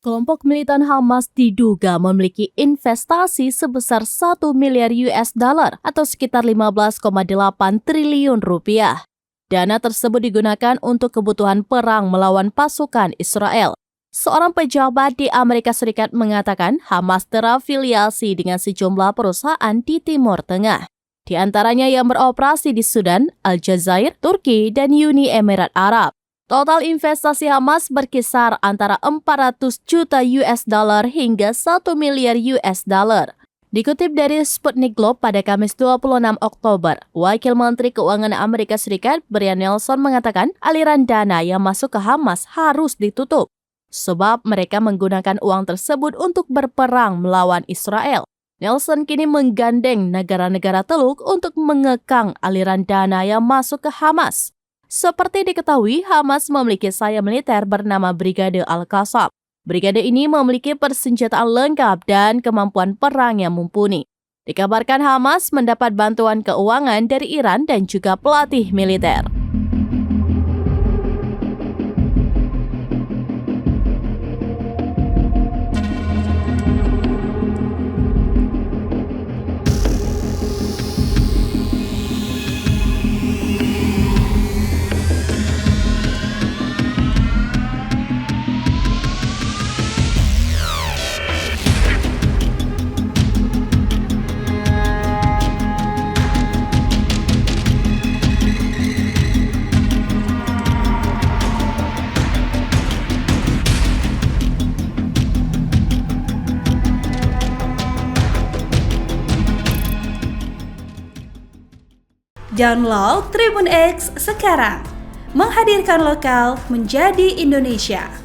Kelompok militan Hamas diduga memiliki investasi sebesar 1 miliar US dollar atau sekitar 15,8 triliun rupiah. Dana tersebut digunakan untuk kebutuhan perang melawan pasukan Israel. Seorang pejabat di Amerika Serikat mengatakan Hamas terafiliasi dengan sejumlah perusahaan di Timur Tengah. Di antaranya yang beroperasi di Sudan, Aljazair, Turki, dan Uni Emirat Arab. Total investasi Hamas berkisar antara 400 juta US dollar hingga 1 miliar US dollar. Dikutip dari Sputnik Globe pada Kamis 26 Oktober, Wakil Menteri Keuangan Amerika Serikat Brian Nelson mengatakan aliran dana yang masuk ke Hamas harus ditutup, sebab mereka menggunakan uang tersebut untuk berperang melawan Israel. Nelson kini menggandeng negara-negara Teluk untuk mengekang aliran dana yang masuk ke Hamas. Seperti diketahui, Hamas memiliki sayap militer bernama Brigade Al-Qassam. Brigade ini memiliki persenjataan lengkap dan kemampuan perang yang mumpuni. Dikabarkan Hamas mendapat bantuan keuangan dari Iran dan juga pelatih militer. Download Tribun X sekarang, menghadirkan lokal menjadi Indonesia.